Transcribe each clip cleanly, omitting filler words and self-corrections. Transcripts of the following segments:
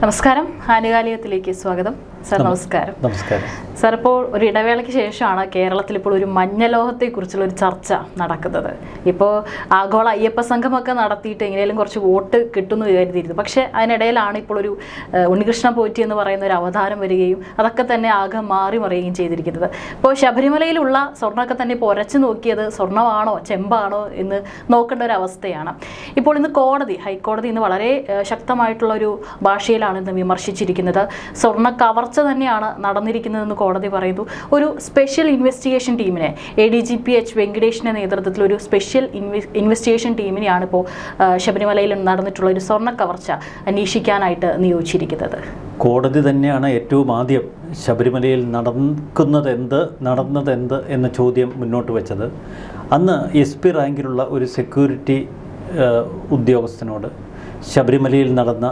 നമസ്കാരം, ആനുകാലികത്തിലേക്ക് സ്വാഗതം. സാർ നമസ്കാരം. നമസ്കാരം സാർ, ഇപ്പോൾ ഒരു ഇടവേളയ്ക്ക് ശേഷമാണ് കേരളത്തിൽ ഇപ്പോൾ ഒരു മഞ്ഞലോഹത്തെക്കുറിച്ചുള്ള ഒരു ചർച്ച നടക്കുന്നത്. ഇപ്പോൾ ആഗോള അയ്യപ്പ സംഘമൊക്കെ നടത്തിയിട്ട് എങ്ങനെയും കുറച്ച് വോട്ട് കിട്ടുമെന്ന് കരുതിയിരുന്നു. പക്ഷേ അതിനിടയിലാണ് ഇപ്പോൾ ഒരു ഉണ്ണികൃഷ്ണ പോറ്റി എന്ന് പറയുന്ന ഒരു അവതാരം വരികയും അതൊക്കെ തന്നെ ആകെ മാറി മറിയുകയും ചെയ്തിരിക്കുന്നത്. ഇപ്പോൾ ശബരിമലയിലുള്ള സ്വർണ്ണമൊക്കെ തന്നെ ഇപ്പോൾ ഉരച്ചു നോക്കിയത് സ്വർണ്ണമാണോ ചെമ്പാണോ എന്ന് നോക്കേണ്ട ഒരു അവസ്ഥയാണ്. ഇപ്പോൾ ഇന്ന് ഹൈക്കോടതി ഇന്ന് വളരെ ശക്തമായിട്ടുള്ള ഒരു ഭാഷയിലാണ് ഇന്ന് വിമർശിച്ചിരിക്കുന്നത്. സ്വർണ്ണ കവർച്ച തന്നെയാണ് നടന്നിരിക്കുന്നതെന്ന് കോടതി പറയുന്നു. ഒരു സ്പെഷ്യൽ ഇൻവെസ്റ്റിഗേഷൻ ടീമിനെ ADGP H വെങ്കടേഷിന്റെ നേതൃത്വത്തിൽ ഒരു സ്പെഷ്യൽ ഇൻവെസ്റ്റിഗേഷൻ ടീമിനെയാണ് ഇപ്പോൾ ശബരിമലയിൽ നടന്നിട്ടുള്ള ഒരു സ്വർണ്ണ കവർച്ച അന്വേഷിക്കാനായിട്ട് നിയോഗിച്ചിരിക്കുന്നത്. കോടതി തന്നെയാണ് ഏറ്റവും ആദ്യം ശബരിമലയിൽ നടന്നതെന്ത് എന്ന ചോദ്യം മുന്നോട്ട് വെച്ചത്. അന്ന് SP റാങ്കിലുള്ള ഒരു സെക്യൂരിറ്റി ഉദ്യോഗസ്ഥനോട് ശബരിമലയിൽ നടന്ന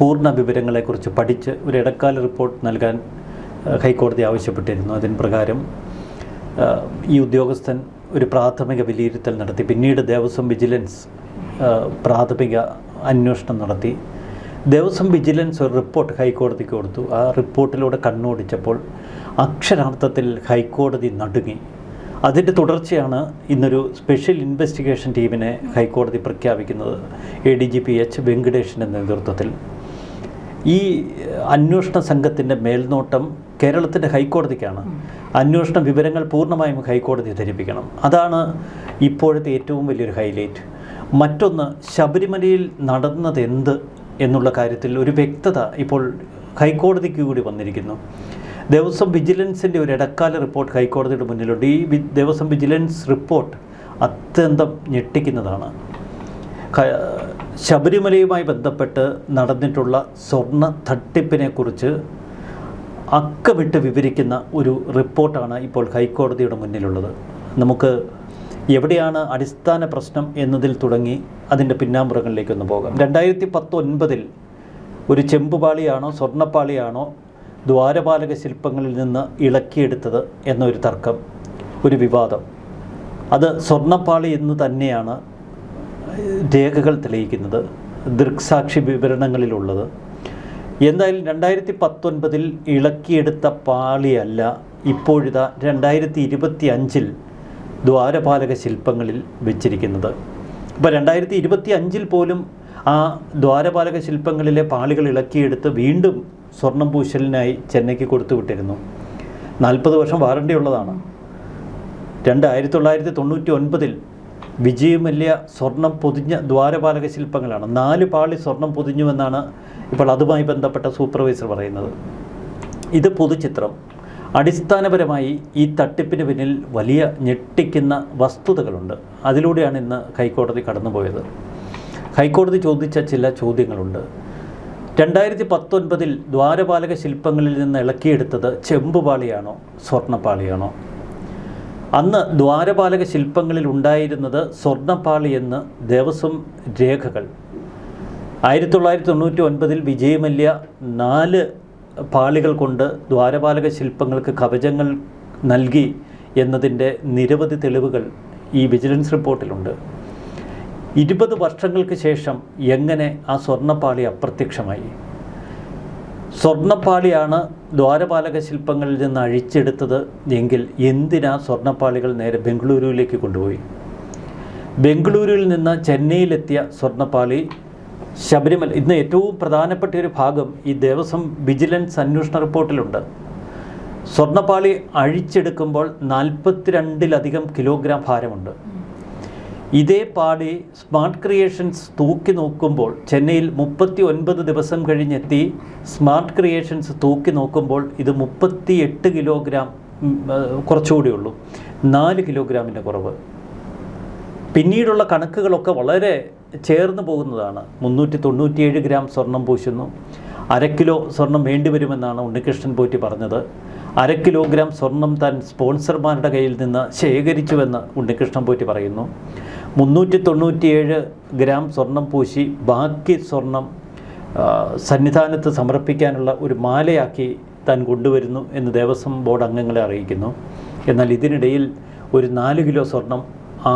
പൂർണ്ണ വിവരങ്ങളെക്കുറിച്ച് പഠിച്ച് ഒരു ഇടക്കാല റിപ്പോർട്ട് നൽകാൻ ഹൈക്കോടതി ആവശ്യപ്പെട്ടിരുന്നു. അതിന് പ്രകാരം ഈ ഉദ്യോഗസ്ഥൻ ഒരു പ്രാഥമിക വിലയിരുത്തൽ നടത്തി. പിന്നീട് ദേവസ്വം വിജിലൻസ് പ്രാഥമിക അന്വേഷണം നടത്തി. ദേവസ്വം വിജിലൻസ് ഒരു റിപ്പോർട്ട് ഹൈക്കോടതിക്ക് കൊടുത്തു. ആ റിപ്പോർട്ടിലൂടെ കണ്ണോടിച്ചപ്പോൾ അക്ഷരാർത്ഥത്തിൽ ഹൈക്കോടതി നടുങ്ങി. അതിൻ്റെ തുടർച്ചയാണ് ഇന്നൊരു സ്പെഷ്യൽ ഇൻവെസ്റ്റിഗേഷൻ ടീമിനെ ഹൈക്കോടതി പ്രഖ്യാപിക്കുന്നത് ADGP H വെങ്കടേഷിൻ്റെ നേതൃത്വത്തിൽ. ഈ അന്വേഷണ സംഘത്തിൻ്റെ മേൽനോട്ടം കേരളത്തിൻ്റെ ഹൈക്കോടതിക്കാണ്. അന്വേഷണ വിവരങ്ങൾ പൂർണ്ണമായും ഹൈക്കോടതി ധരിപ്പിക്കണം. അതാണ് ഇപ്പോഴത്തെ ഏറ്റവും വലിയൊരു ഹൈലൈറ്റ്. മറ്റൊന്ന്, ശബരിമലയിൽ നടന്നതെന്ത് എന്നുള്ള കാര്യത്തിൽ ഒരു വ്യക്തത ഇപ്പോൾ ഹൈക്കോടതിക്ക് കൂടി വന്നിരിക്കുന്നു. ദേവസ്വം വിജിലൻസിൻ്റെ ഒരു ഇടക്കാല റിപ്പോർട്ട് ഹൈക്കോടതിയുടെ മുന്നിലുണ്ട്. ഈ ദേവസ്വം വിജിലൻസ് റിപ്പോർട്ട് അത്യന്തം ഞെട്ടിക്കുന്നതാണ്. ശബരിമലയുമായി ബന്ധപ്പെട്ട് നടന്നിട്ടുള്ള സ്വർണ്ണ തട്ടിപ്പിനെക്കുറിച്ച് അക്കമിട്ട് വിവരിക്കുന്ന ഒരു റിപ്പോർട്ടാണ് ഇപ്പോൾ ഹൈക്കോടതിയുടെ മുന്നിലുള്ളത്. നമുക്ക് എവിടെയാണ് അടിസ്ഥാന പ്രശ്നം എന്നതിൽ തുടങ്ങി അതിൻ്റെ പിന്നാമ്പുറങ്ങളിലേക്കൊന്ന് പോകാം. 2019 ഒരു ചെമ്പുപാളിയാണോ സ്വർണ്ണപ്പാളിയാണോ ദ്വാരപാലക ശില്പങ്ങളിൽ നിന്ന് ഇളക്കിയെടുത്തത് എന്നൊരു തർക്കം, ഒരു വിവാദം. അത് സ്വർണ്ണപ്പാളി എന്ന് തന്നെയാണ് രേഖകൾ തെളിയിക്കുന്നത്, ദൃക്സാക്ഷി വിവരണങ്ങളിലുള്ളത്. എന്തായാലും 2019 ഇളക്കിയെടുത്ത പാളിയല്ല ഇപ്പോഴിതാ 2025 ദ്വാരപാലക ശില്പങ്ങളിൽ വെച്ചിരിക്കുന്നത്. ഇപ്പോൾ 2025 പോലും ആ ദ്വാരപാലക ശില്പങ്ങളിലെ പാളികൾ ഇളക്കിയെടുത്ത് വീണ്ടും സ്വർണം പൂശലിനായി ചെന്നൈക്ക് കൊടുത്തു വിട്ടിരുന്നു. 40 വർഷം വാറണ്ടി ഉള്ളതാണ്. 1999 വിജയമല്യ സ്വർണം പൊതിഞ്ഞ ദ്വാരപാലക ശില്പങ്ങളാണ്. 4 പാളി സ്വർണം പൊതിഞ്ഞുവെന്നാണ് ഇപ്പോൾ അതുമായി ബന്ധപ്പെട്ട സൂപ്പർവൈസർ പറയുന്നത്. ഇത് പൊതുചിത്രം. അടിസ്ഥാനപരമായി ഈ തട്ടിപ്പിന് പിന്നിൽ വലിയ ഞെട്ടിക്കുന്ന വസ്തുതകളുണ്ട്. അതിലൂടെയാണ് ഇന്ന് ഹൈക്കോടതി കടന്നുപോയത്. ഹൈക്കോടതി ചോദിച്ച ചില ചോദ്യങ്ങളുണ്ട്. 2019 ദ്വാരപാലക ശില്പങ്ങളിൽ നിന്ന് ഇളക്കിയെടുത്തത് ചെമ്പുപാളിയാണോ സ്വർണ്ണപ്പാളിയാണോ? അന്ന് ദ്വാരപാലക ശില്പങ്ങളിൽ ഉണ്ടായിരുന്നത് സ്വർണ്ണപ്പാളി എന്ന് ദേവസ്വം രേഖകൾ. 1999 വിജയമല്യ 4 പാളികൾ കൊണ്ട് ദ്വാരപാലക ശില്പങ്ങൾക്ക് കവചങ്ങൾ നൽകി എന്നതിൻ്റെ നിരവധി തെളിവുകൾ ഈ വിജിലൻസ് റിപ്പോർട്ടിലുണ്ട്. 20 വർഷങ്ങൾക്ക് ശേഷം എങ്ങനെ ആ സ്വർണ്ണപ്പാളി അപ്രത്യക്ഷമായി? സ്വർണ്ണപ്പാളിയാണ് ദ്വാരപാലക ശില്പങ്ങളിൽ നിന്ന് അഴിച്ചെടുത്തത് എങ്കിൽ എന്തിനാ സ്വർണ്ണപ്പാളികൾ നേരെ ബംഗളൂരുവിലേക്ക് കൊണ്ടുപോയി? ബംഗളൂരുവിൽ നിന്ന് ചെന്നൈയിലെത്തിയ സ്വർണ്ണപ്പാളി ശബരിമല. ഇന്ന് ഏറ്റവും പ്രധാനപ്പെട്ട ഒരു ഭാഗം ഈ ദേവസ്വം വിജിലൻസ് അന്വേഷണ റിപ്പോർട്ടിലുണ്ട്. സ്വർണ്ണപ്പാളി അഴിച്ചെടുക്കുമ്പോൾ 42-ലധികം കിലോഗ്രാം ഭാരമുണ്ട്. ഇതേ പാളി സ്മാർട്ട് ക്രിയേഷൻസ് തൂക്കി നോക്കുമ്പോൾ, ചെന്നൈയിൽ 39 ദിവസം കഴിഞ്ഞെത്തി സ്മാർട്ട് ക്രിയേഷൻസ് തൂക്കി നോക്കുമ്പോൾ ഇത് 38 കിലോഗ്രാം, കുറച്ചുകൂടി ഉള്ളൂ, 4 കിലോഗ്രാമിൻ്റെ കുറവ്. പിന്നീടുള്ള കണക്കുകളൊക്കെ വളരെ ചേർന്ന് പോകുന്നതാണ്. 397 ഗ്രാം സ്വർണം പൂശുന്നു. 1/2 കിലോ സ്വർണം വേണ്ടിവരുമെന്നാണ് ഉണ്ണികൃഷ്ണൻ പോറ്റി പറഞ്ഞത്. 1/2 കിലോഗ്രാം സ്വർണം താൻ സ്പോൺസർമാരുടെ കയ്യിൽ നിന്ന് ശേഖരിച്ചുവെന്ന് ഉണ്ണികൃഷ്ണൻ പോറ്റി പറയുന്നു. 397 ഗ്രാം സ്വർണം പൂശി ബാക്കി സ്വർണം സന്നിധാനത്ത് സമർപ്പിക്കാനുള്ള ഒരു മാലയാക്കി താൻ കൊണ്ടുവരുന്നു എന്ന് ദേവസ്വം ബോർഡ് അംഗങ്ങളെ അറിയിക്കുന്നു. എന്നാൽ ഇതിനിടയിൽ ഒരു 4 കിലോ സ്വർണം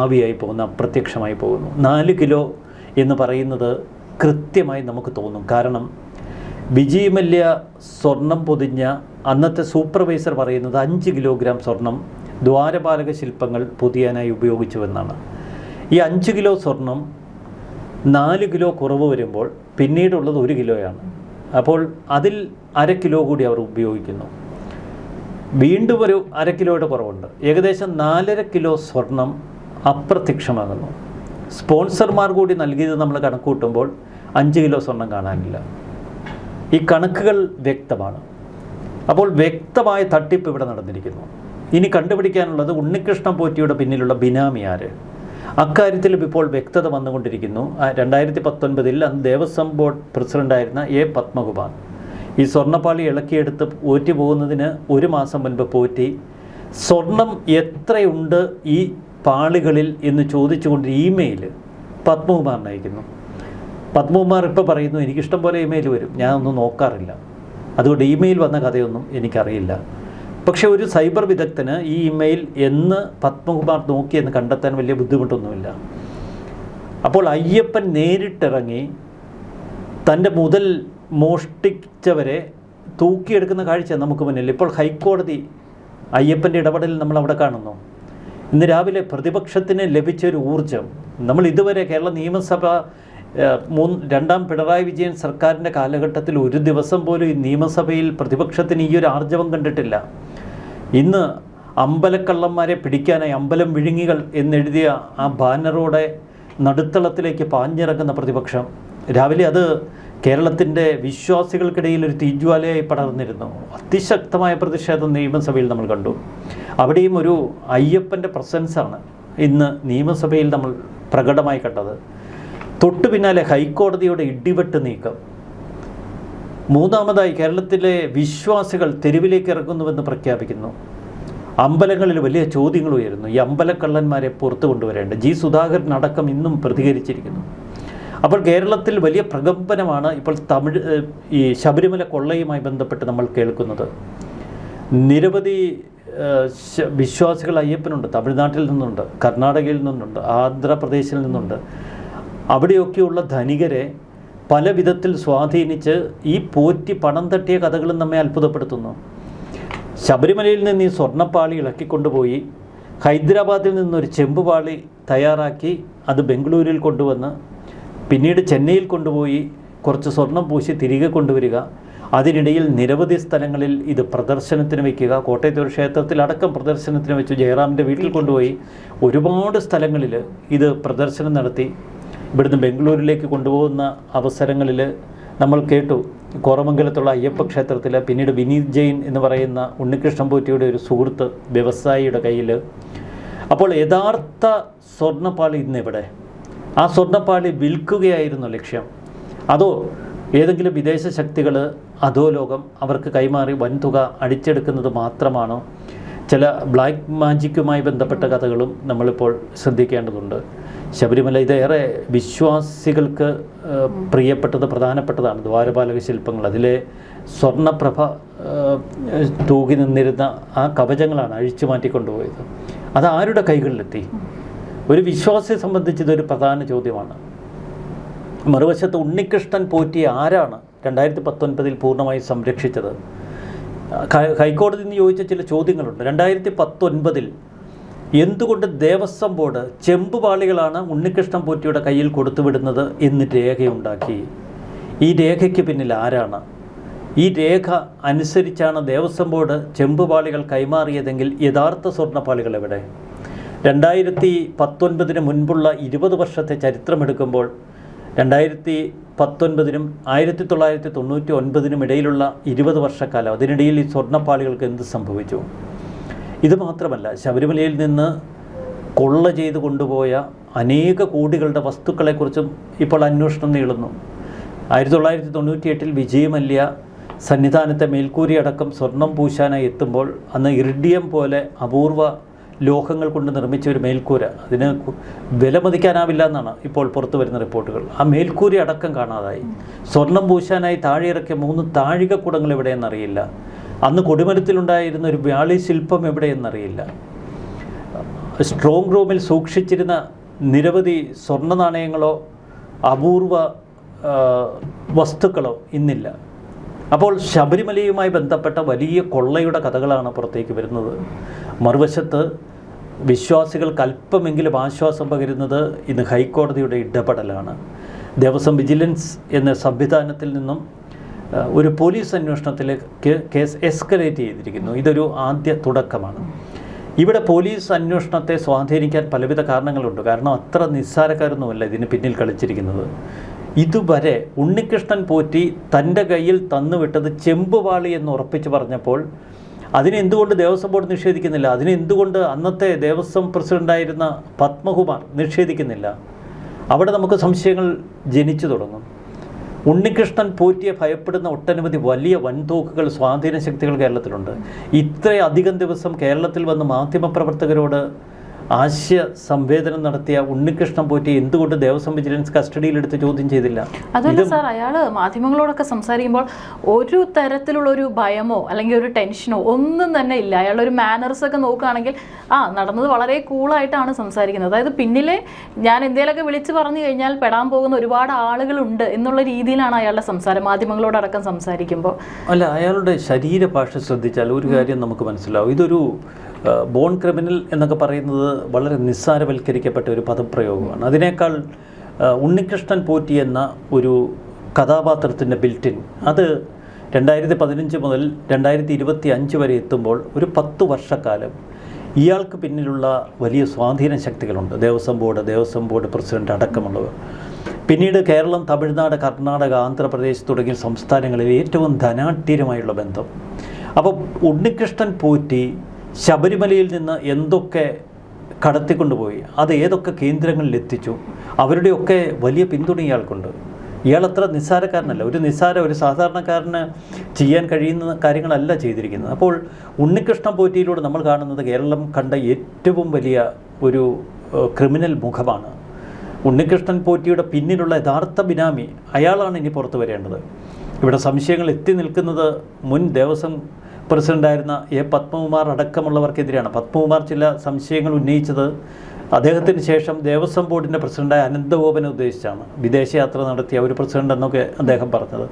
ആവിയായി പോകുന്ന, അപ്രത്യക്ഷമായി പോകുന്നു. 4 കിലോ എന്ന് പറയുന്നത് കൃത്യമായി നമുക്ക് തോന്നും. കാരണം വിജയ് മല്യ സ്വർണം പൊതിഞ്ഞ അന്നത്തെ സൂപ്പർവൈസർ പറയുന്നത് 5 കിലോഗ്രാം സ്വർണം ദ്വാരപാലക ശില്പങ്ങൾ പൊതിയാനായി ഉപയോഗിച്ചുവെന്നാണ്. ഈ 5 കിലോ സ്വർണം 4 കിലോ കുറവ് വരുമ്പോൾ പിന്നീടുള്ളത് 1 കിലോയാണ്. അപ്പോൾ അതിൽ 1/2 കിലോ കൂടി അവർ ഉപയോഗിക്കുന്നു. വീണ്ടും ഒരു 1/2 കിലോയുടെ കുറവുണ്ട്. ഏകദേശം 4.5 കിലോ സ്വർണം അപ്രത്യക്ഷമാകുന്നു. സ്പോൺസർമാർ കൂടി നൽകിയത് നമ്മൾ കണക്ക് കൂട്ടുമ്പോൾ 5 കിലോ സ്വർണം കാണാനില്ല. ഈ കണക്കുകൾ വ്യക്തമാണ്. അപ്പോൾ വ്യക്തമായ തട്ടിപ്പ് ഇവിടെ നടന്നിരിക്കുന്നു. ഇനി കണ്ടുപിടിക്കാനുള്ളത് ഉണ്ണികൃഷ്ണൻ പോറ്റിയുടെ പിന്നിലുള്ള ബിനാമി ആര്? അക്കാര്യത്തിലും ഇപ്പോൾ വ്യക്തത വന്നുകൊണ്ടിരിക്കുന്നു. 2019 അന്ന് ദേവസ്വം ബോർഡ് പ്രസിഡൻ്റായിരുന്ന എ പത്മകുമാർ ഈ സ്വർണ്ണപ്പാളി ഇളക്കിയെടുത്ത് പോറ്റി പോകുന്നതിന് 1 മാസം മുൻപ് പോറ്റി സ്വർണം എത്രയുണ്ട് ഈ പാളികളിൽ എന്ന് ചോദിച്ചുകൊണ്ട് ഇമെയിൽ പത്മകുമാറിന് അയക്കുന്നു. പത്മകുമാർ ഇപ്പോൾ പറയുന്നു, എനിക്കിഷ്ടം പോലെ ഇമെയിൽ വരും, ഞാനൊന്നും നോക്കാറില്ല, അതുകൊണ്ട് ഇമെയിൽ വന്ന കഥയൊന്നും എനിക്കറിയില്ല. പക്ഷേ ഒരു സൈബർ വിദഗ്ധന് ഈ ഇമെയിൽ എന്ന് പത്മകുമാർ നോക്കിയെന്ന് കണ്ടെത്താൻ വലിയ ബുദ്ധിമുട്ടൊന്നുമില്ല. അപ്പോൾ അയ്യപ്പൻ നേരിട്ടിറങ്ങി തൻ്റെ മുതൽ മോഷ്ടിച്ചവരെ തൂക്കിയെടുക്കുന്ന കാഴ്ച നമുക്ക് മുന്നിൽ. ഇപ്പോൾ ഹൈക്കോടതി അയ്യപ്പൻ്റെ ഇടപെടൽ നമ്മൾ അവിടെ കാണുന്നു. ഇന്ന് രാവിലെ പ്രതിപക്ഷത്തിന് ലഭിച്ചൊരു ഊർജം നമ്മൾ ഇതുവരെ കേരള നിയമസഭ 2ാം പിണറായി വിജയൻ സർക്കാരിൻ്റെ കാലഘട്ടത്തിൽ ഒരു ദിവസം പോലും ഈ നിയമസഭയിൽ പ്രതിപക്ഷത്തിന് ഈ ഒരു ആർജവം കണ്ടിട്ടില്ല. ഇന്ന് അമ്പലക്കള്ളന്മാരെ പിടിക്കാനായി അമ്പലം വിഴുങ്ങികൾ എന്നെഴുതിയ ആ ബാനറോടെ നടുത്തളത്തിലേക്ക് പാഞ്ഞിറങ്ങുന്ന പ്രതിപക്ഷം രാവിലെ അത് കേരളത്തിൻ്റെ വിശ്വാസികൾക്കിടയിൽ ഒരു തീജ്വാലയായി പടർന്നിരുന്നു. അതിശക്തമായ പ്രതിഷേധം നിയമസഭയിൽ നമ്മൾ കണ്ടു. അവിടെയും ഒരു അയ്യപ്പൻ്റെ പ്രസൻസാണ് ഇന്ന് നിയമസഭയിൽ നമ്മൾ പ്രകടമായി കണ്ടത്. തൊട്ടു പിന്നാലെ ഹൈക്കോടതിയുടെ ഇടിവെട്ട് നീക്കം. 3ാമതായി കേരളത്തിലെ വിശ്വാസികൾ തെരുവിലേക്ക് ഇറങ്ങുന്നുവെന്ന് പ്രഖ്യാപിക്കുന്നു. അമ്പലങ്ങളിൽ വലിയ ചോദ്യങ്ങൾ ഉയരുന്നു. ഈ അമ്പലക്കള്ളന്മാരെ പുറത്തു കൊണ്ടുവരേണ്ട ജി സുധാകരൻ അടക്കം ഇന്നും പ്രതികരിച്ചിരിക്കുന്നു. അപ്പോൾ കേരളത്തിൽ വലിയ പ്രകമ്പനമാണ് ഇപ്പോൾ ഈ ശബരിമല കൊള്ളയുമായി ബന്ധപ്പെട്ട് നമ്മൾ കേൾക്കുന്നത്. നിരവധി വിശ്വാസികൾ അയ്യപ്പനുണ്ട്. തമിഴ്നാട്ടിൽ നിന്നുണ്ട്, കർണാടകയിൽ നിന്നുണ്ട്, ആന്ധ്രാപ്രദേശിൽ നിന്നുണ്ട്. അവിടെയൊക്കെയുള്ള ധനികരെ പല വിധത്തിൽ സ്വാധീനിച്ച് ഈ പോറ്റി പണം തട്ടിയ കഥകളും നമ്മെ അത്ഭുതപ്പെടുത്തുന്നു. ശബരിമലയിൽ നിന്ന് ഈ സ്വർണ്ണപ്പാളി ഇളക്കിക്കൊണ്ടുപോയി ഹൈദരാബാദിൽ നിന്നൊരു ചെമ്പുപാളി തയ്യാറാക്കി അത് ബംഗളൂരിൽ കൊണ്ടുവന്ന് പിന്നീട് ചെന്നൈയിൽ കൊണ്ടുപോയി കുറച്ച് സ്വർണം പൂശി തിരികെ കൊണ്ടുവരിക. അതിനിടയിൽ നിരവധി സ്ഥലങ്ങളിൽ ഇത് പ്രദർശനത്തിന് വയ്ക്കുക. കോട്ടയത്തെ ഒരു ക്ഷേത്രത്തിൽ അടക്കം പ്രദർശനത്തിന് വെച്ചു. ജയറാമിൻ്റെ വീട്ടിൽ കൊണ്ടുപോയി ഒരുപാട് സ്ഥലങ്ങളിൽ ഇത് പ്രദർശനം നടത്തി. ഇവിടുന്ന് ബംഗളൂരിലേക്ക് കൊണ്ടുപോകുന്ന അവസരങ്ങളിൽ നമ്മൾ കേട്ടു കോറമംഗലത്തുള്ള അയ്യപ്പ ക്ഷേത്രത്തിൽ പിന്നീട് വിനീത് ജെയിൻ എന്ന് പറയുന്ന ഉണ്ണികൃഷ്ണൻ പോറ്റിയുടെ ഒരു സുഹൃത്ത് വ്യവസായിയുടെ കയ്യിൽ. അപ്പോൾ യഥാർത്ഥ സ്വർണ്ണപ്പാളി ഇന്നെവിടെ? ആ സ്വർണ്ണപ്പാളി വിൽക്കുകയായിരുന്നു ലക്ഷ്യം, അതോ ഏതെങ്കിലും വിദേശ ശക്തികൾ അധോലോകം അവർക്ക് കൈമാറി വൻതുക അടിച്ചെടുക്കുന്നത് മാത്രമാണോ? ചില ബ്ലാക്ക് മാജിക്കുമായി ബന്ധപ്പെട്ട കഥകളും നമ്മളിപ്പോൾ ശ്രദ്ധിക്കേണ്ടതുണ്ട്. ശബരിമല ഇതേറെ വിശ്വാസികൾക്ക് പ്രിയപ്പെട്ടത് പ്രധാനപ്പെട്ടതാണ്. ദ്വാരപാലക ശില്പങ്ങൾ, അതിലെ സ്വർണ്ണപ്രഭ തൂകി നിന്നിരുന്ന ആ കവചങ്ങളാണ് അഴിച്ചു മാറ്റിക്കൊണ്ടുപോയത്. അത് ആരുടെ കൈകളിലെത്തി? ഒരു വിശ്വാസിയെ സംബന്ധിച്ച് ഇതൊരു പ്രധാന ചോദ്യമാണ്. മറുവശത്ത് ഉണ്ണികൃഷ്ണൻ പോറ്റിയെ ആരാണ് 2019 പൂർണ്ണമായി സംരക്ഷിച്ചത്? ഹൈക്കോടതി നിന്ന് ചോദിച്ച ചില ചോദ്യങ്ങളുണ്ട്. 2019 എന്തുകൊണ്ട് ദേവസ്വം ബോർഡ് ചെമ്പുപാളികളാണ് ഉണ്ണികൃഷ്ണൻ പോറ്റിയുടെ കയ്യിൽ കൊടുത്തുവിടുന്നത് എന്ന് രേഖയുണ്ടാക്കി? ഈ രേഖയ്ക്ക് പിന്നിൽ ആരാണ്? ഈ രേഖ അനുസരിച്ചാണ് ദേവസ്വം ബോർഡ് ചെമ്പുപാളികൾ കൈമാറിയതെങ്കിൽ യഥാർത്ഥ സ്വർണ്ണപ്പാളികൾ എവിടെ? 2019 മുൻപുള്ള 20 വർഷത്തെ ചരിത്രമെടുക്കുമ്പോൾ 2019 1999 ഇടയിലുള്ള 20 വർഷക്കാലം, അതിനിടയിൽ ഈ സ്വർണ്ണപ്പാളികൾക്ക് എന്ത് സംഭവിച്ചു? ഇത് മാത്രമല്ല, ശബരിമലയിൽ നിന്ന് കൊള്ള ചെയ്ത് കൊണ്ടുപോയ അനേക കോടികളുടെ വസ്തുക്കളെക്കുറിച്ചും ഇപ്പോൾ അന്വേഷണം നീളുന്നു. 1998 വിജയ് മല്യ സന്നിധാനത്തെ മേൽക്കൂരി അടക്കം സ്വർണം പൂശാനായി എത്തുമ്പോൾ അന്ന് ഇറിഡിയം പോലെ അപൂർവ ലോഹങ്ങൾ കൊണ്ട് നിർമ്മിച്ച ഒരു മേൽക്കൂര, അതിന് വിലമതിക്കാനാവില്ല എന്നാണ് ഇപ്പോൾ പുറത്തു വരുന്ന റിപ്പോർട്ടുകൾ. ആ മേൽക്കൂരി അടക്കം കാണാതായി. സ്വർണം പൂശാനായി താഴെ ഇറക്കിയ 3 താഴികക്കുടങ്ങൾ എവിടെയെന്നറിയില്ല. അന്ന് കൊടിമരത്തിലുണ്ടായിരുന്ന ഒരു വ്യാളി ശില്പം എവിടെയെന്നറിയില്ല. സ്ട്രോങ് റൂമിൽ സൂക്ഷിച്ചിരുന്ന നിരവധി സ്വർണ്ണ നാണയങ്ങളോ അപൂർവ വസ്തുക്കളോ ഇന്നില്ല. അപ്പോൾ ശബരിമലയുമായി ബന്ധപ്പെട്ട വലിയ കൊള്ളയുടെ കഥകളാണ് പുറത്തേക്ക് വരുന്നത്. മറുവശത്ത് വിശ്വാസികൾക്ക് അല്പമെങ്കിലും ആശ്വാസം പകരുന്നത് ഇന്ന് ഹൈക്കോടതിയുടെ ഇടപെടലാണ്. ദേവസ്വം വിജിലൻസ് എന്ന സംവിധാനത്തിൽ നിന്നും ഒരു പോലീസ് അന്വേഷണത്തിലേക്ക് കേസ് എസ്കലേറ്റ് ചെയ്തിരിക്കുന്നു. ഇതൊരു ആദ്യ തുടക്കമാണ്. ഇവിടെ പോലീസ് അന്വേഷണത്തെ സ്വാധീനിക്കാൻ പലവിധ കാരണങ്ങളുണ്ട്. കാരണം അത്ര നിസ്സാരക്കാരൊന്നുമല്ല ഇതിന് പിന്നിൽ കളിച്ചിരിക്കുന്നത്. ഇതുവരെ ഉണ്ണികൃഷ്ണൻ പോറ്റി തൻ്റെ കയ്യിൽ തന്നുവിട്ടത് ചെമ്പുവാളി എന്ന് ഉറപ്പിച്ച് പറഞ്ഞപ്പോൾ അതിനെന്തുകൊണ്ട് ദേവസ്വം ബോർഡ് നിഷേധിക്കുന്നില്ല? അതിനെന്തുകൊണ്ട് അന്നത്തെ ദേവസ്വം പ്രസിഡൻ്റായിരുന്ന പത്മകുമാർ നിഷേധിക്കുന്നില്ല? അവിടെ നമുക്ക് സംശയങ്ങൾ ജനിച്ചു തുടങ്ങും. ഉണ്ണികൃഷ്ണൻ പോറ്റിയെ ഭയപ്പെടുന്ന ഒട്ടനവധി വലിയ വൻതോക്കുകൾ, സ്വാധീന ശക്തികൾ കേരളത്തിലുണ്ട്. ഇത്രയധികം ദിവസം കേരളത്തിൽ വന്ന് മാധ്യമപ്രവർത്തകരോട് ആശയ സംവേദനം നടത്തിയ ഉണ്ണികൃഷ്ണൻ പോറ്റി എന്തുകൊണ്ട് ദേവസ്വം വിജിലൻസ് കസ്റ്റഡിയിലെടുത്ത് ചോദ്യം ചെയ്തില്ല? അതല്ല സാർ, അയാൾ മാധ്യമങ്ങളോടൊക്കെ സംസാരിക്കുമ്പോൾ ഒരു തരത്തിലുള്ള ഒരു ഭയമോ അല്ലെങ്കിൽ ഒരു ടെൻഷനോ ഒന്നും തന്നെ ഇല്ല. അയാളുടെ ഒരു മാനേഴ്സ് ഒക്കെ നോക്കുകയാണെങ്കിൽ നടന്നത് വളരെ കൂളായിട്ടാണ് സംസാരിക്കുന്നത്. അതായത് പിന്നിലെ ഞാൻ എന്തെങ്കിലുമൊക്കെ വിളിച്ച് പറഞ്ഞു കഴിഞ്ഞാൽ പെടാൻ പോകുന്ന ഒരുപാട് ആളുകളുണ്ട് എന്നുള്ള രീതിയിലാണ് അയാളുടെ സംസാരം, മാധ്യമങ്ങളോടടക്കം സംസാരിക്കുമ്പോൾ. അല്ല, അയാളുടെ ശരീരഭാഷ ശ്രദ്ധിച്ചാൽ ഒരു കാര്യം നമുക്ക് മനസ്സിലാവും. ഇതൊരു ബോൺ ക്രിമിനൽ എന്നൊക്കെ പറയുന്നത് വളരെ നിസ്സാരവൽക്കരിക്കപ്പെട്ട ഒരു പദപ്രയോഗമാണ്. അതിനേക്കാൾ ഉണ്ണികൃഷ്ണൻ പോറ്റി എന്ന ഒരു കഥാപാത്രത്തിൻ്റെ ബിൽറ്റിൻ അത് 2015 മുതൽ 2025 വരെ എത്തുമ്പോൾ ഒരു 10 വർഷക്കാലം ഇയാൾക്ക് പിന്നിലുള്ള വലിയ സ്വാധീന ശക്തികളുണ്ട്. ദേവസ്വം ബോർഡ് പ്രസിഡന്റ് അടക്കമുള്ളവർ. പിന്നീട് കേരളം, തമിഴ്നാട്, കർണാടക, ആന്ധ്രാപ്രദേശ് തുടങ്ങിയ സംസ്ഥാനങ്ങളിൽ ഏറ്റവും ധനാഢ്യരുമായുള്ള ബന്ധം. അപ്പോൾ ഉണ്ണികൃഷ്ണൻ പോറ്റി ശബരിമലയിൽ നിന്ന് എന്തൊക്കെ കടത്തിക്കൊണ്ടുപോയി, അത് ഏതൊക്കെ കേന്ദ്രങ്ങളിൽ എത്തിച്ചു, അവരുടെയൊക്കെ വലിയ പിന്തുണ ഇയാൾക്കുണ്ട്. ഇയാൾ അത്ര നിസ്സാരക്കാരനല്ല. ഒരു സാധാരണക്കാരന് ചെയ്യാൻ കഴിയുന്ന കാര്യങ്ങളല്ല ചെയ്തിരിക്കുന്നത്. അപ്പോൾ ഉണ്ണികൃഷ്ണൻ പോറ്റിയിലൂടെ നമ്മൾ കാണുന്നത് കേരളം കണ്ട ഏറ്റവും വലിയ ഒരു ക്രിമിനൽ മുഖമാണ്. ഉണ്ണികൃഷ്ണൻ പോറ്റിയുടെ പിന്നിലുള്ള യഥാർത്ഥ ബിനാമി അയാളാണ് ഇനി പുറത്തു വരേണ്ടത്. ഇവിടെ സംശയങ്ങൾ എത്തി നിൽക്കുന്നത് മുൻ ദേവസ്വം പ്രസിഡൻ്റായിരുന്ന പത്മകുമാർ അടക്കമുള്ളവർക്കെതിരെയാണ്. പത്മകുമാർ ചില സംശയങ്ങൾ ഉന്നയിച്ചത് അദ്ദേഹത്തിന് ശേഷം ദേവസ്വം ബോർഡിൻ്റെ പ്രസിഡൻ്റായ അനന്തഗോപനെ ഉദ്ദേശിച്ചാണ്. വിദേശയാത്ര നടത്തിയ ഒരു പ്രസിഡന്റ് എന്നൊക്കെ അദ്ദേഹം പറഞ്ഞത്.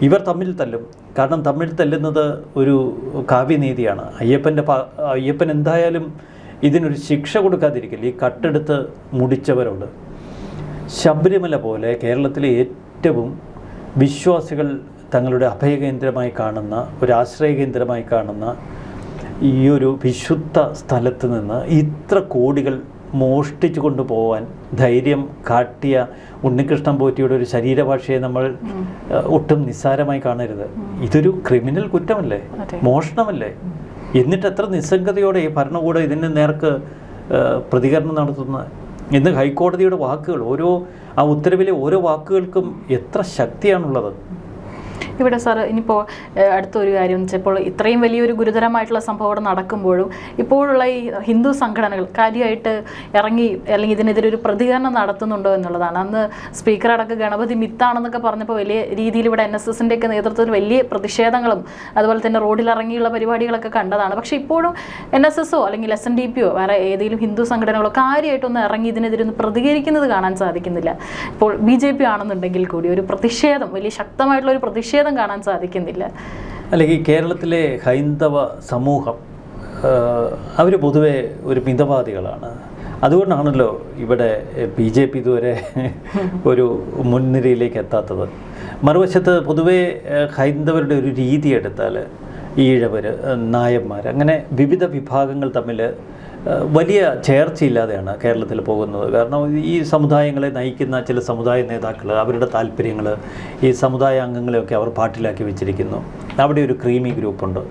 ഇവർ തമ്മിൽ തല്ലും. കാരണം തമ്മിൽ തല്ലുന്നത് ഒരു കാവ്യനീതിയാണ്. അയ്യപ്പൻ എന്തായാലും ഇതിനൊരു ശിക്ഷ കൊടുക്കാതിരിക്കില്ല ഈ കട്ടെടുത്ത് മുടിച്ചവരോട്. ശബരിമല പോലെ കേരളത്തിലെ ഏറ്റവും വിശ്വാസികൾ തങ്ങളുടെ അഭയകേന്ദ്രമായി കാണുന്ന, ഒരു ആശ്രയകേന്ദ്രമായി കാണുന്ന ഈ ഒരു വിശുദ്ധ സ്ഥലത്ത് നിന്ന് ഇത്ര കോടികൾ മോഷ്ടിച്ചു കൊണ്ടുപോകാൻ ധൈര്യം കാട്ടിയ ഉണ്ണികൃഷ്ണൻ പോറ്റിയുടെ ഒരു ശരീരഭാഷയെ നമ്മൾ ഒട്ടും നിസ്സാരമായി കാണരുത്. ഇതൊരു ക്രിമിനൽ കുറ്റമല്ലേ, മോഷണമല്ലേ? എന്നിട്ട് എത്ര നിസ്സംഗതയോടെ ഈ ഭരണകൂടം ഇതിന് നേർക്ക് പ്രതികരണം നടത്തുന്നത്? ഇന്ന് ഹൈക്കോടതിയുടെ വാക്കുകൾ, ആ ഉത്തരവിലെ ഓരോ വാക്കുകൾക്കും എത്ര ശക്തിയാണുള്ളത്. ഇവിടെ സാർ ഇനിയിപ്പോൾ അടുത്തൊരു കാര്യം എന്ന് വെച്ചാൽ, ഇപ്പോൾ ഇത്രയും വലിയൊരു ഗുരുതരമായിട്ടുള്ള സംഭവം അവിടെ നടക്കുമ്പോഴും ഇപ്പോഴുള്ള ഈ ഹിന്ദു സംഘടനകൾ കാര്യമായിട്ട് ഇറങ്ങി അല്ലെങ്കിൽ ഇതിനെതിരെ ഒരു പ്രതികരണം നടത്തുന്നുണ്ടോ എന്നുള്ളതാണ്. അന്ന് സ്പീക്കർ അടക്കം ഗണപതി മിത്താണെന്നൊക്കെ പറഞ്ഞപ്പോൾ വലിയ രീതിയിൽ ഇവിടെ NSSൻ്റെ ഒക്കെ നേതൃത്വത്തിൽ വലിയ പ്രതിഷേധങ്ങളും അതുപോലെ തന്നെ റോഡിലിറങ്ങിയുള്ള പരിപാടികളൊക്കെ കണ്ടതാണ്. പക്ഷേ ഇപ്പോഴും NSSO അല്ലെങ്കിൽ SNDPയോ വേറെ ഏതെങ്കിലും ഹിന്ദു സംഘടനകളോ കാര്യമായിട്ടൊന്ന് ഇറങ്ങി ഇതിനെതിരെ ഒന്ന് പ്രതികരിക്കുന്നത് കാണാൻ സാധിക്കുന്നില്ല. ഇപ്പോൾ BJP ആണെന്നുണ്ടെങ്കിൽ കൂടി ഒരു പ്രതിഷേധം, വലിയ ശക്തമായിട്ടുള്ള ഒരു പ്രതിഷേധം കാണാൻ സാധിക്കുന്നില്ല. അല്ലെങ്കിൽ കേരളത്തിലെ ഹൈന്ദവ സമൂഹം അവർ പൊതുവെ ഒരു മിതവാദികളാണ്. അതുകൊണ്ടാണല്ലോ ഇവിടെ BJP ഇതുവരെ ഒരു മുൻനിരയിലേക്ക് എത്താത്തത്. മറുവശത്ത് പൊതുവെ ഹൈന്ദവരുടെ ഒരു രീതി എടുത്താൽ ഈഴവർ, നായന്മാർ, അങ്ങനെ വിവിധ വിഭാഗങ്ങൾ തമ്മിൽ വലിയ ചേർച്ചയില്ലാതെയാണ് കേരളത്തിൽ പോകുന്നത്. കാരണം ഈ സമുദായങ്ങളെ നയിക്കുന്ന ചില സമുദായ നേതാക്കൾ അവരുടെ താല്പര്യങ്ങൾ, ഈ സമുദായ അംഗങ്ങളെയൊക്കെ അവർ പാട്ടിലാക്കി വെച്ചിരിക്കുന്നു. അവിടെ ഒരു ക്രീമി ഗ്രൂപ്പുണ്ട്.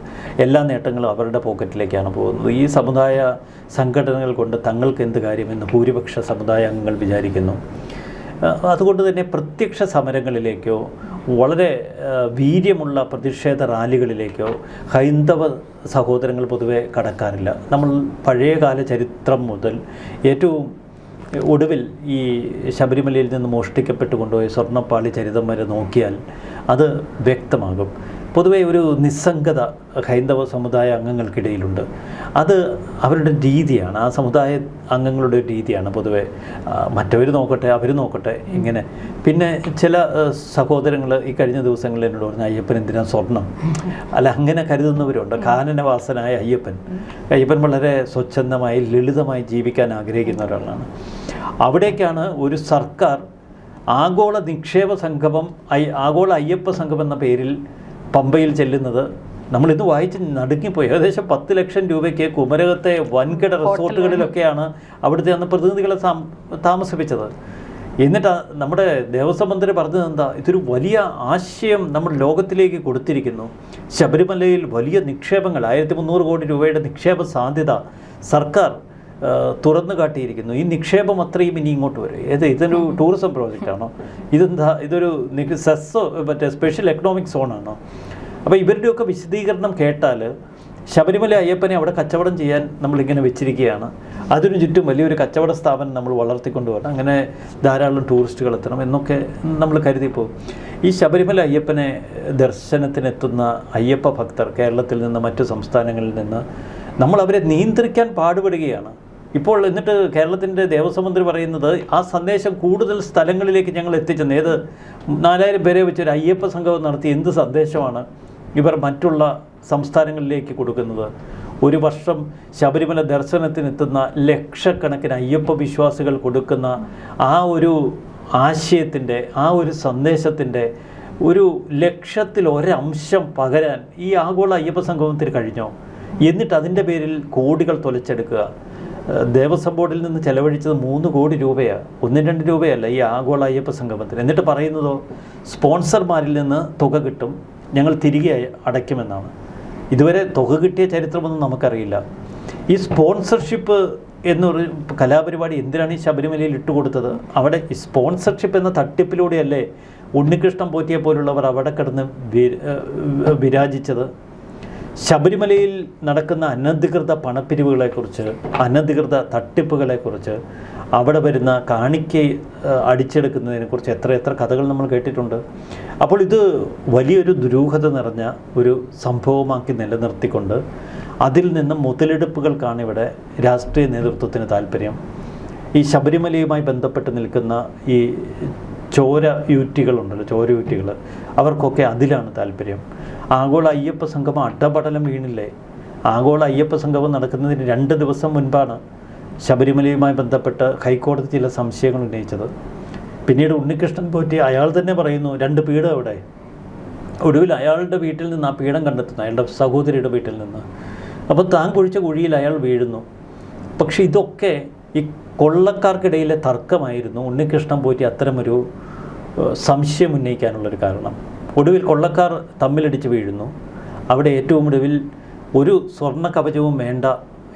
എല്ലാ നേട്ടങ്ങളും അവരുടെ പോക്കറ്റിലേക്കാണ് പോകുന്നത്. ഈ സമുദായ സംഘടനകൾ കൊണ്ട് തങ്ങൾക്ക് എന്ത് കാര്യമെന്ന് ഭൂരിപക്ഷ സമുദായ അംഗങ്ങൾ വിചാരിക്കുന്നു. അതുകൊണ്ട് തന്നെ പ്രത്യക്ഷ സമരങ്ങളിലേക്കോ വളരെ വീര്യമുള്ള പ്രതിഷേധ റാലികളിലേക്കോ ഹൈന്ദവ സഹോദരങ്ങൾ പൊതുവെ കടക്കാറില്ല. നമ്മൾ പഴയകാല ചരിത്രം മുതൽ ഏറ്റവും ഒടുവിൽ ഈ ശബരിമലയിൽ നിന്ന് മോഷ്ടിക്കപ്പെട്ട് കൊണ്ടുപോയ സ്വർണ്ണപ്പാളി ചരിതം വരെ നോക്കിയാൽ അത് വ്യക്തമാകും. പൊതുവെ ഒരു നിസ്സംഗത ഹൈന്ദവ സമുദായ അംഗങ്ങൾക്കിടയിലുണ്ട്. അത് അവരുടെ രീതിയാണ്, ആ സമുദായ അംഗങ്ങളുടെ ഒരു രീതിയാണ്. പൊതുവെ മറ്റവർ നോക്കട്ടെ, അവർ നോക്കട്ടെ, ഇങ്ങനെ. പിന്നെ ചില സഹോദരങ്ങൾ ഈ കഴിഞ്ഞ ദിവസങ്ങളിൽ എന്നോട് പറഞ്ഞു, അയ്യപ്പൻ എന്തിനാ സ്വർണം, അല്ല അങ്ങനെ കരുതുന്നവരുണ്ട്. കാനനവാസനായ അയ്യപ്പൻ വളരെ സ്വച്ഛന്തമായി ലളിതമായി ജീവിക്കാൻ ആഗ്രഹിക്കുന്ന ഒരാളാണ്. അവിടേക്കാണ് ഒരു സർക്കാർ ആഗോള നിക്ഷേപ സംഗമം, ആഗോള അയ്യപ്പ സംഘം എന്ന പേരിൽ പമ്പയിൽ ചെല്ലുന്നത്. നമ്മളിത് വായിച്ച് നടുങ്ങിപ്പോയി. ഏകദേശം 10 ലക്ഷം രൂപയ്ക്ക് കുമരകത്തെ വൻകിട റിസോർട്ടുകളിലൊക്കെയാണ് അവിടുത്തെ അന്ന് പ്രതിനിധികളെ താമസിപ്പിച്ചത്. എന്നിട്ട് നമ്മുടെ ദേവസ്വം മന്ത്രി പറഞ്ഞത് എന്താ, ഇതൊരു വലിയ ആശയം നമ്മൾ ലോകത്തിലേക്ക് കൊടുത്തിരിക്കുന്നു. ശബരിമലയിൽ വലിയ നിക്ഷേപങ്ങൾ, 1300 കോടി രൂപയുടെ നിക്ഷേപ സാധ്യത സർക്കാർ തുറന്നു കാട്ടിയിരിക്കുന്നു. ഈ നിക്ഷേപം അത്രയും ഇനി ഇങ്ങോട്ട് വരും. ഇതൊരു ടൂറിസം പ്രോജക്റ്റാണോ, ഇതെന്താ, ഇതൊരു സെസ്സോ മറ്റേ സ്പെഷ്യൽ എക്കണോമിക് സോണാണോ? അപ്പോൾ ഇവരുടെയൊക്കെ വിശദീകരണം കേട്ടാൽ ശബരിമല അയ്യപ്പനെ അവിടെ കച്ചവടം ചെയ്യാൻ നമ്മളിങ്ങനെ വെച്ചിരിക്കുകയാണ്. അതിനു ചുറ്റും വലിയൊരു കച്ചവട സ്ഥാപനം നമ്മൾ വളർത്തിക്കൊണ്ടുവരണം, അങ്ങനെ ധാരാളം ടൂറിസ്റ്റുകൾ എത്തണം എന്നൊക്കെ നമ്മൾ കരുതിപ്പോകും. ഈ ശബരിമല അയ്യപ്പനെ ദർശനത്തിനെത്തുന്ന അയ്യപ്പ ഭക്തർ കേരളത്തിൽ നിന്ന് മറ്റു സംസ്ഥാനങ്ങളിൽ നിന്ന് നമ്മൾ അവരെ നിയന്ത്രിക്കാൻ പാടുപെടുകയാണ് ഇപ്പോൾ. എന്നിട്ട് കേരളത്തിൻ്റെ ദേവസ്വം മന്ത്രി പറയുന്നത് ആ സന്ദേശം കൂടുതൽ സ്ഥലങ്ങളിലേക്ക് ഞങ്ങൾ എത്തിച്ചെന്ന്. 4000 പേരെ വെച്ചൊരു അയ്യപ്പ സംഗമം നടത്തി എന്ത് സന്ദേശമാണ് ഇവർ മറ്റുള്ള സംസ്ഥാനങ്ങളിലേക്ക് കൊടുക്കുന്നത്? ഒരു വർഷം ശബരിമല ദർശനത്തിനെത്തുന്ന ലക്ഷക്കണക്കിന് അയ്യപ്പ വിശ്വാസികൾ കൊടുക്കുന്ന ആ ഒരു ആശയത്തിൻ്റെ, ആ ഒരു സന്ദേശത്തിൻ്റെ ഒരു 1,00,000 പകരാൻ ഈ ആഗോള അയ്യപ്പ സംഗമത്തിന് കഴിഞ്ഞോ? എന്നിട്ട് അതിൻ്റെ പേരിൽ കോടികൾ തൊലച്ചെടുക്കുക. ദേവസ്വം ബോർഡിൽ നിന്ന് ചെലവഴിച്ചത് 3 കോടി രൂപയാണ്, 1-2 രൂപയല്ല ഈ ആഗോള അയ്യപ്പ സംഗമത്തിന്. എന്നിട്ട് പറയുന്നതോ സ്പോൺസർമാരിൽ നിന്ന് തുക കിട്ടും, ഞങ്ങൾ തിരികെ അടയ്ക്കുമെന്നാണ്. ഇതുവരെ തുക കിട്ടിയ ചരിത്രമൊന്നും നമുക്കറിയില്ല. ഈ സ്പോൺസർഷിപ്പ് എന്നൊരു കലാപരിപാടി എന്തിനാണ് ഈ ശബരിമലയിൽ ഇട്ടുകൊടുത്തത്? അവിടെ ഈ സ്പോൺസർഷിപ്പ് എന്ന തട്ടിപ്പിലൂടെയല്ലേ ഉണ്ണികൃഷ്ണൻ പോറ്റിയെ പോലുള്ളവർ അവിടെ കിടന്ന് വിരാജിച്ചത്? ശബരിമലയിൽ നടക്കുന്ന അനധികൃത പണപ്പിരിവുകളെക്കുറിച്ച്, അനധികൃത തട്ടിപ്പുകളെക്കുറിച്ച്, അവിടെ വരുന്ന കാണിക്ക അടിച്ചെടുക്കുന്നതിനെക്കുറിച്ച് എത്ര കഥകൾ നമ്മൾ കേട്ടിട്ടുണ്ട്. അപ്പോൾ ഇത് വലിയൊരു ദുരൂഹത നിറഞ്ഞ ഒരു സംഭവമാക്കി നിലനിർത്തിക്കൊണ്ട് അതിൽ നിന്ന് മുതലെടുപ്പുകൾക്കാണ് ഇവിടെ രാഷ്ട്രീയ നേതൃത്വത്തിന് താല്പര്യം. ഈ ശബരിമലയുമായി ബന്ധപ്പെട്ട് നിൽക്കുന്ന ഈ ചോരയൂറ്റികളുണ്ടല്ലോ, ചോരയൂറ്റികൾ, അവർക്കൊക്കെ അതിലാണ് താല്പര്യം. ആഗോള അയ്യപ്പ സംഗമം അട്ടപടലം വീണില്ലേ? ആഗോള അയ്യപ്പ സംഗമം നടക്കുന്നതിന് 2 ദിവസം മുൻപാണ് ശബരിമലയുമായി ബന്ധപ്പെട്ട് ഹൈക്കോടതി ചില സംശയങ്ങൾ ഉന്നയിച്ചത്. പിന്നീട് ഉണ്ണികൃഷ്ണൻ പോറ്റി അയാൾ തന്നെ പറയുന്നു 2 പീഠം അവിടെ. ഒടുവിൽ അയാളുടെ വീട്ടിൽ നിന്ന് ആ പീഠം കണ്ടെത്തുന്നു, അയാളുടെ സഹോദരിയുടെ വീട്ടിൽ നിന്ന്. അപ്പോൾ താൻ കുഴിച്ച കുഴിയിൽ അയാൾ വീഴുന്നു. പക്ഷെ ഇതൊക്കെ ഈ കൊള്ളക്കാർക്കിടയിലെ തർക്കമായിരുന്നു ഉണ്ണികൃഷ്ണൻ പോറ്റി അത്തരമൊരു സംശയം ഉന്നയിക്കാനുള്ളൊരു കാരണം. ഒടുവിൽ കൊള്ളക്കാർ തമ്മിലടിച്ച് വീഴുന്നു. അവിടെ ഏറ്റവും ഒടുവിൽ ഒരു സ്വർണ്ണ കവചവും വേണ്ട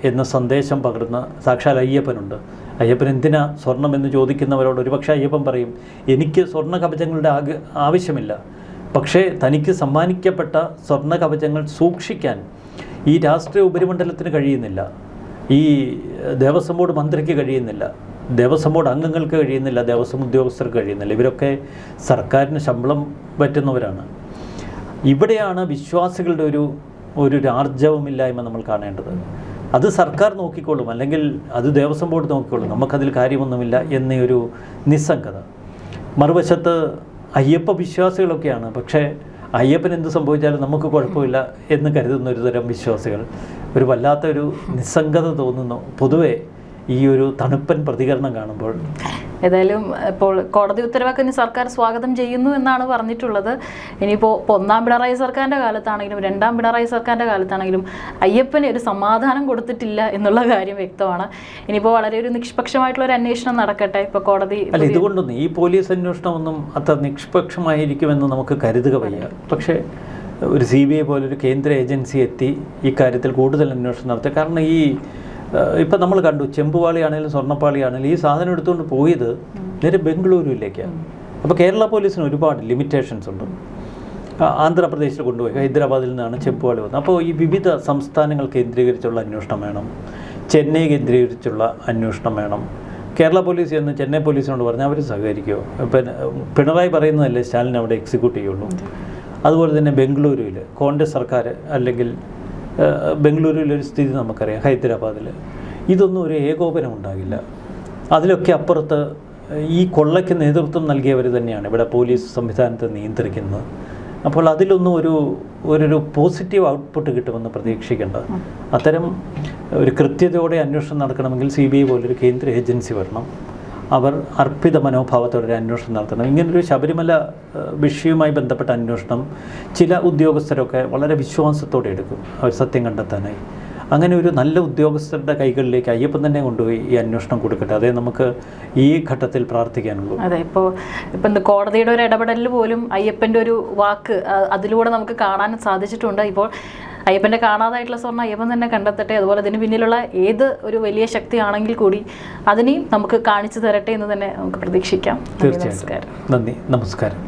എന്ന സന്ദേശം പകർന്ന് സാക്ഷാൽ അയ്യപ്പനുണ്ട്. അയ്യപ്പൻ എന്തിനാ സ്വർണം എന്ന് ചോദിക്കുന്നവരോട് ഒരുപക്ഷെ അയ്യപ്പൻ പറയും, എനിക്ക് സ്വർണ്ണ കവചങ്ങളുടെ ആവശ്യമില്ല, പക്ഷേ തനിക്ക് സമ്മാനിക്കപ്പെട്ട സ്വർണ്ണ കവചങ്ങൾ സൂക്ഷിക്കാൻ ഈ രാഷ്ട്രീയ ഉപരിമണ്ഡലത്തിന് കഴിയുന്നില്ല, ഈ ദേവസ്വം ബോർഡ് മന്ത്രിക്ക് കഴിയുന്നില്ല, ദേവസ്വം ബോർഡ് അംഗങ്ങൾക്ക് കഴിയുന്നില്ല, ദേവസ്വം ഉദ്യോഗസ്ഥർക്ക് കഴിയുന്നില്ല. ഇവരൊക്കെ സർക്കാരിന് ശമ്പളം പറ്റുന്നവരാണ്. ഇവിടെയാണ് വിശ്വാസികളുടെ ഒരു ആർജവമില്ലായ്മ നമ്മൾ കാണേണ്ടത്. അത് സർക്കാർ നോക്കിക്കോളും, അല്ലെങ്കിൽ അത് ദേവസ്വം ബോർഡ് നോക്കിക്കോളും, നമുക്കതിൽ കാര്യമൊന്നുമില്ല എന്നൊരു നിസ്സംഗത. മറുവശത്ത് അയ്യപ്പ വിശ്വാസികളൊക്കെയാണ്, പക്ഷേ അയ്യപ്പൻ എന്ത് സംഭവിച്ചാലും നമുക്ക് കുഴപ്പമില്ല എന്ന് കരുതുന്ന ഒരു തരം വിശ്വാസികൾ. ഒരു വല്ലാത്തൊരു നിസ്സംഗത തോന്നുന്നു പൊതുവെ ഈ ഒരു തണുപ്പൻ പ്രതികരണം കാണുമ്പോൾ. ഏതായാലും ഇപ്പോൾ കോടതി ഉത്തരവൊക്കെ ഇനി സർക്കാർ സ്വാഗതം ചെയ്യുന്നു എന്നാണ് പറഞ്ഞിട്ടുള്ളത്. ഇനിയിപ്പോൾ 1-ാം പിണറായി സർക്കാരിൻ്റെ കാലത്താണെങ്കിലും 2-ാം പിണറായി സർക്കാരിൻ്റെ കാലത്താണെങ്കിലും അയ്യപ്പന് ഒരു സമാധാനം കൊടുത്തിട്ടില്ല എന്നുള്ള കാര്യം വ്യക്തമാണ്. ഇനിയിപ്പോൾ വളരെ ഒരു നിഷ്പക്ഷമായിട്ടുള്ള ഒരു അന്വേഷണം നടക്കട്ടെ. ഇപ്പോൾ കോടതി അല്ല, ഇതുകൊണ്ടൊന്നും ഈ പോലീസ് അന്വേഷണമൊന്നും അത്ര നിഷ്പക്ഷമായിരിക്കുമെന്ന് നമുക്ക് കരുതുക വയ്യ. പക്ഷേ ഒരു CBI പോലൊരു കേന്ദ്ര ഏജൻസി എത്തി ഇക്കാര്യത്തിൽ കൂടുതൽ അന്വേഷണം നടത്തുക. കാരണം ഇപ്പം നമ്മൾ കണ്ടു, ചെമ്പുപാളിയാണെങ്കിലും സ്വർണ്ണപ്പാളിയാണെങ്കിലും ഈ സാധനം എടുത്തുകൊണ്ട് പോയത് നേരെ ബംഗളൂരുവിലേക്കാണ്. അപ്പോൾ കേരള പോലീസിന് ഒരുപാട് ലിമിറ്റേഷൻസ് ഉണ്ട്. ആന്ധ്രാപ്രദേശിൽ കൊണ്ടുപോയി, ഹൈദരാബാദിൽ നിന്നാണ് ചെമ്പുപാളി വന്നത്. അപ്പോൾ ഈ വിവിധ സംസ്ഥാനങ്ങൾ കേന്ദ്രീകരിച്ചുള്ള അന്വേഷണം വേണം, ചെന്നൈ കേന്ദ്രീകരിച്ചുള്ള അന്വേഷണം വേണം. കേരള പോലീസ് എന്ന് ചെന്നൈ പോലീസിനോട് പറഞ്ഞാൽ അവർ സഹകരിക്കുമോ? പിന്നെ പിണറായി പറയുന്നതല്ലേ സ്റ്റാലിൻ അവിടെ എക്സിക്യൂട്ട് ചെയ്യുള്ളൂ. അതുപോലെ തന്നെ ബംഗളൂരുവിൽ കോൺഗ്രസ് സർക്കാർ, അല്ലെങ്കിൽ ബംഗളൂരുവിലൊരു സ്ഥിതി നമുക്കറിയാം, ഹൈദരാബാദിൽ, ഇതൊന്നും ഒരു ഏകോപനം ഉണ്ടാകില്ല. അതിലൊക്കെ അപ്പുറത്ത് ഈ കൊള്ളയ്ക്ക് നേതൃത്വം നൽകിയവർ തന്നെയാണ് ഇവിടെ പോലീസ് സംവിധാനത്തെ നിയന്ത്രിക്കുന്നത്. അപ്പോൾ അതിലൊന്നും ഒരു പോസിറ്റീവ് ഔട്ട്പുട്ട് കിട്ടുമെന്ന് പ്രതീക്ഷിക്കേണ്ട. അത്തരം ഒരു കൃത്യതയോടെ അന്വേഷണം നടക്കണമെങ്കിൽ CBI പോലൊരു കേന്ദ്ര ഏജൻസി വരണം. അവർ അർപ്പിത മനോഭാവത്തോടെ ഒരു അന്വേഷണം നടത്തണം. ഇങ്ങനൊരു ശബരിമല വിഷയവുമായി ബന്ധപ്പെട്ട അന്വേഷണം ചില ഉദ്യോഗസ്ഥരൊക്കെ വളരെ വിശ്വാസത്തോടെ എടുക്കും, അവർ സത്യം കണ്ടെത്താനായി. അങ്ങനെ ഒരു നല്ല ഉദ്യോഗസ്ഥരുടെ കൈകളിലേക്ക് അയ്യപ്പൻ തന്നെ കൊണ്ടുപോയി ഈ അന്വേഷണം കൊടുക്കട്ടെ. അതേ നമുക്ക് ഈ ഘട്ടത്തിൽ പ്രാർത്ഥിക്കാനുള്ളൂ. അതെ, ഇപ്പോൾ കോടതിയുടെ ഒരു ഇടപെടലിൽ പോലും അയ്യപ്പൻ്റെ ഒരു വാക്ക് അതിലൂടെ നമുക്ക് കാണാൻ സാധിച്ചിട്ടുണ്ട്. ഇപ്പോൾ അയ്യപ്പൻ്റെ കാണാതായിട്ടുള്ള സ്വർണ്ണം അയ്യപ്പൻ തന്നെ കണ്ടെത്തട്ടെ. അതുപോലെ അതിന് പിന്നിലുള്ള ഏത് ഒരു വലിയ ശക്തിയാണെങ്കിൽ കൂടി അതിനെയും നമുക്ക് കാണിച്ചു തരട്ടെ എന്ന് തന്നെ നമുക്ക് പ്രതീക്ഷിക്കാം. തീർച്ചയായിട്ടും. നന്ദി, നമസ്കാരം.